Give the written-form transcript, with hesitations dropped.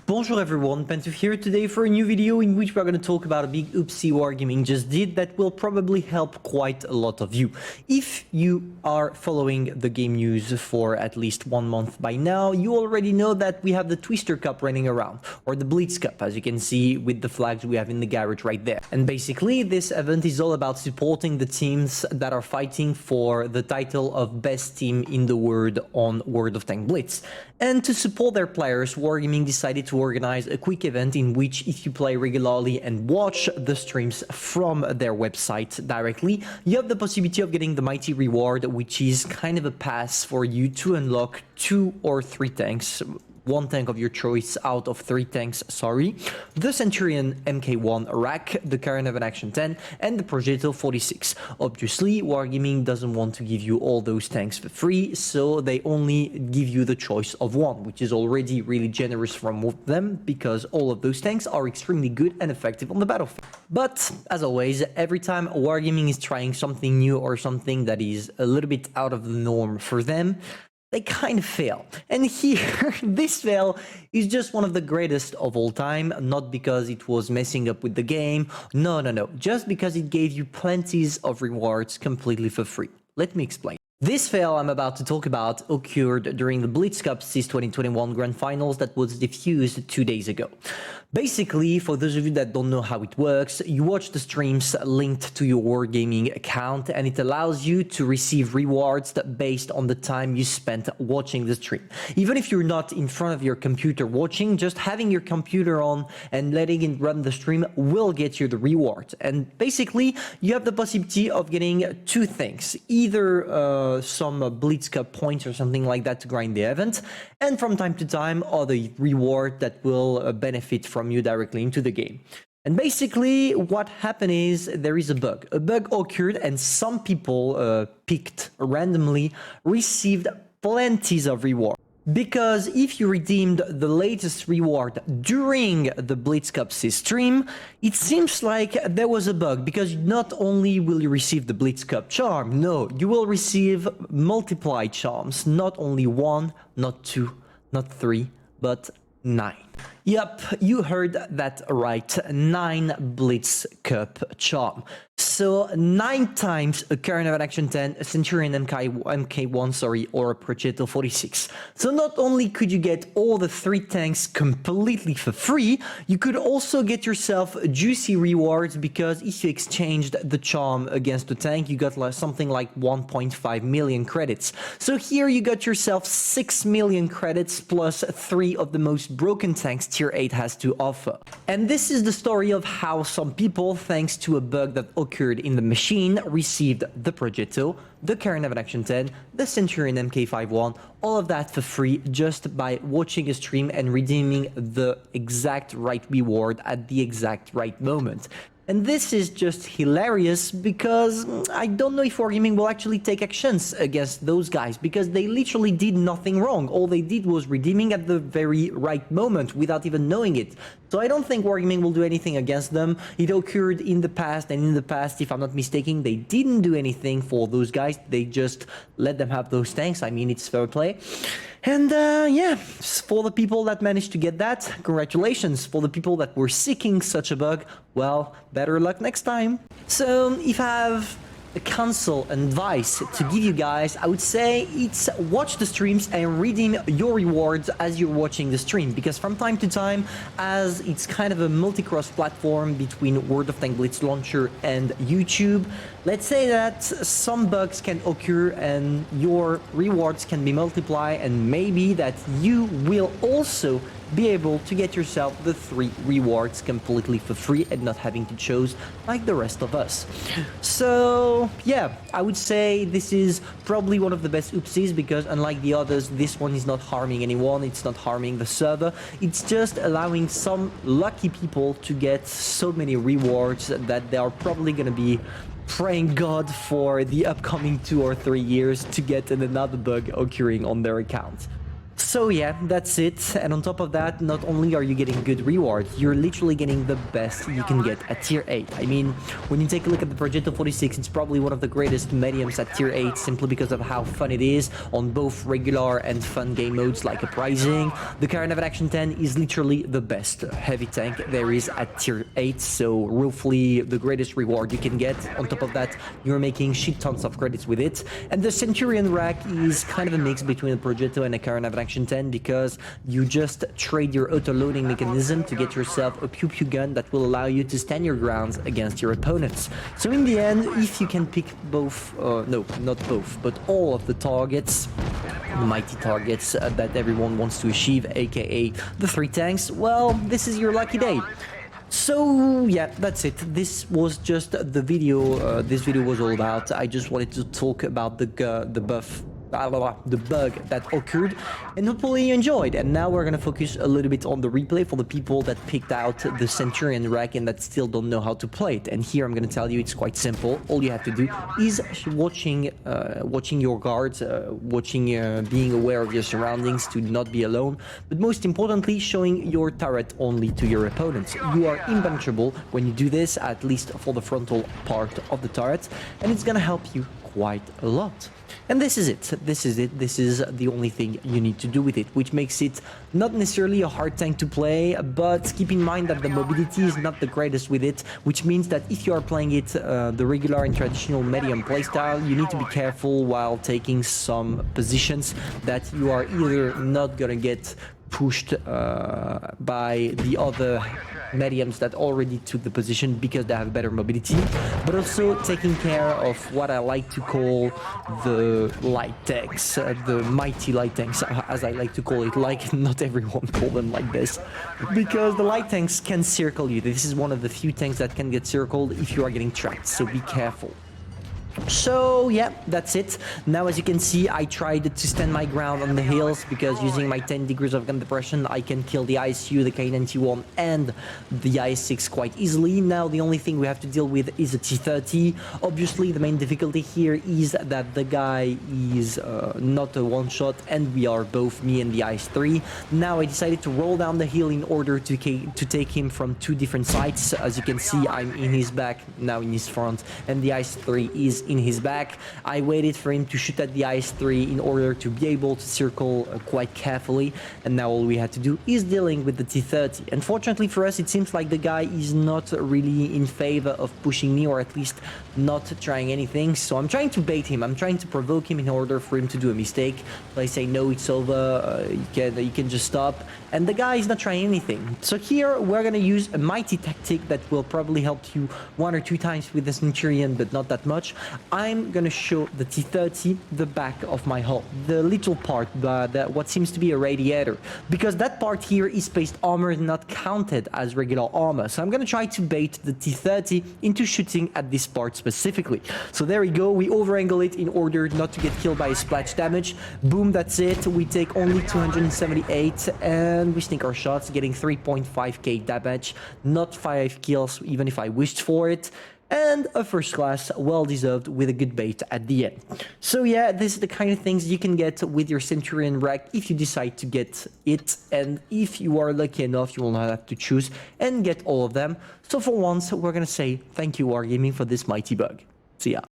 Bonjour everyone, Pantoufleee here today for a new video in which we're going to talk about a big oopsie Wargaming just did that will probably help quite a lot of you. If you are following the game news for at least 1 month by now, you already know that we have the Twister Cup running around, or the Blitz Cup, as you can see with the flags we have in the garage right there. And basically this event is all about supporting the teams that are fighting for the title of best team in the world on World of Tanks Blitz. And to support their players, Wargaming decided to organize a quick event in which if you play regularly and watch the streams from their website directly, you have the possibility of getting the mighty reward, which is kind of a pass for you to unlock 2 or 3 tanks. 1 tank of your choice out of 3 tanks, the Centurion Mk1 rack, the Caravan Action 10, and the Projectile 46. Obviously, Wargaming doesn't want to give you all those tanks for free, so they only give you the choice of 1, which is already really generous from them, because all of those tanks are extremely good and effective on the battlefield. But, as always, every time Wargaming is trying something new or something that is a little bit out of the norm for them, they kind of fail. And here, this fail is just one of the greatest of all time, not because it was messing up with the game, no, just because it gave you plenties of rewards completely for free. Let me explain. This fail I'm about to talk about occurred during the Blitz Cup CIS 2021 Grand Finals that was diffused 2 days ago. Basically, for those of you that don't know how it works, you watch the streams linked to your Wargaming account and it allows you to receive rewards based on the time you spent watching the stream. Even if you're not in front of your computer watching, just having your computer on and letting it run the stream will get you the reward. And basically, you have the possibility of getting 2 things, either some Blitz Cup points or something like that to grind the event, and from time to time other reward that will benefit from you directly into the game. And basically what happened is there is a bug. A bug occurred and some people picked randomly received plenties of reward. Because if you redeemed the latest reward during the Blitz Cup CIS stream, it seems like there was a bug, because not only will you receive the Blitz Cup charm, no, you will receive multiplied charms, not only 1, not 2, not 3, but 9. Yep, you heard that right, 9 Blitz Cup charm. So 9 times a Caravan Action 10, a Centurion Mk1, or a Projectile 46. So not only could you get all the 3 tanks completely for free, you could also get yourself juicy rewards, because if you exchanged the charm against the tank, you got something like 1.5 million credits. So here you got yourself 6 million credits plus 3 of the most broken tanks Tier 8 has to offer. And this is the story of how some people, thanks to a bug that occurred in the machine, received the Projectile, the Caravan Action 10, the Centurion Mk51, all of that for free just by watching a stream and redeeming the exact right reward at the exact right moment. And this is just hilarious, because I don't know if Wargaming will actually take actions against those guys, because they literally did nothing wrong. All they did was redeeming at the very right moment without even knowing it. So I don't think Wargaming will do anything against them. It occurred in the past, and in the past, if I'm not mistaken, they didn't do anything for those guys. They just let them have those tanks. I mean, it's fair play. And yeah, for the people that managed to get that, congratulations. For the people that were seeking such a bug, well, better luck next time. So if I have a counsel and advice to give you guys, I would say it's watch the streams and redeem your rewards as you're watching the stream, because from time to time, as it's kind of a multi-cross platform between World of Tanks Blitz Launcher and YouTube, let's say that some bugs can occur and your rewards can be multiplied, and maybe that you will also be able to get yourself the 3 rewards completely for free and not having to choose like the rest of us. So yeah, I would say this is probably one of the best oopsies, because unlike the others, this one is not harming anyone, it's not harming the server, it's just allowing some lucky people to get so many rewards that they are probably going to be praying God for the upcoming 2 or 3 years to get another bug occurring on their account. So yeah, that's it. And on top of that, not only are you getting good rewards, you're literally getting the best you can get at tier 8. I mean, when you take a look at the Progetto 46, it's probably one of the greatest mediums at tier 8 simply because of how fun it is on both regular and fun game modes like Uprising. The Caravan of Action 10 is literally the best heavy tank there is at tier 8, so roughly the greatest reward you can get. On top of that, you're making shit tons of credits with it. And the Centurion rack is kind of a mix between a Progetto and a Caravan of Action 10 because you just trade your auto-loading mechanism to get yourself a pew-pew gun that will allow you to stand your grounds against your opponents. So in the end, if you can pick both, no, not both, but all of the targets, the mighty targets that everyone wants to achieve, aka the 3 tanks, well, this is your lucky day. So yeah, that's it. This was just the video this video was all about. I just wanted to talk about the bug that occurred, and hopefully you enjoyed. And now we're gonna focus a little bit on the replay for the people that picked out the Centurion rack and that still don't know how to play it. And here I'm gonna tell you it's quite simple. All you have to do is watching your guards, being aware of your surroundings to not be alone, but most importantly showing your turret only to your opponents. You are impenetrable when you do this, at least for the frontal part of the turret, and it's gonna help you quite a lot. And this is it. This is the only thing you need to do with it, which makes it not necessarily a hard tank to play, but keep in mind that the mobility is not the greatest with it, which means that if you are playing it the regular and traditional medium playstyle, you need to be careful while taking some positions that you are either not gonna get pushed by the other mediums that already took the position because they have better mobility, but also taking care of what I like to call the light tanks, the mighty light tanks, as I like to call it, like not everyone call them like this, because the light tanks can circle you. This is one of the few tanks that can get circled if you are getting tracked, so be careful. So yeah, that's it. Now as you can see, I tried to stand my ground on the hills because using my 10 degrees of gun depression I can kill the ISU, the K91 and the IS-6 quite easily. Now the only thing we have to deal with is a T-30. Obviously the main difficulty here is that the guy is not a one-shot and we are both, me and the IS-3. Now I decided to roll down the hill in order to take him from 2 different sides. As you can see, I'm in his back, now in his front, and the IS-3 is in his back. I waited for him to shoot at the IS-3 in order to be able to circle quite carefully, and now all we had to do is dealing with the T-30. Unfortunately for us, it seems like the guy is not really in favor of pushing me, or at least not trying anything, so I'm trying to bait him. I'm trying to provoke him in order for him to do a mistake. I say, no, it's over, you can just stop, and the guy is not trying anything. So here we're gonna use a mighty tactic that will probably help you 1 or 2 times with the Centurion, but not that much. I'm gonna show the T-30 the back of my hull, the little part, what seems to be a radiator, because that part here is spaced armor, not counted as regular armor. So I'm gonna try to bait the T-30 into shooting at this part specifically. So there we go, we over-angle it in order not to get killed by a splash damage. Boom, that's it. We take only 278 and we sneak our shots, getting 3.5k damage, not 5 kills even if I wished for it, and a first class, well deserved, with a good bait at the end. So yeah, this is the kind of things you can get with your Centurion rack if you decide to get it, and if you are lucky enough, you will not have to choose and get all of them. So for once, we're gonna say thank you Wargaming for this mighty bug. See ya.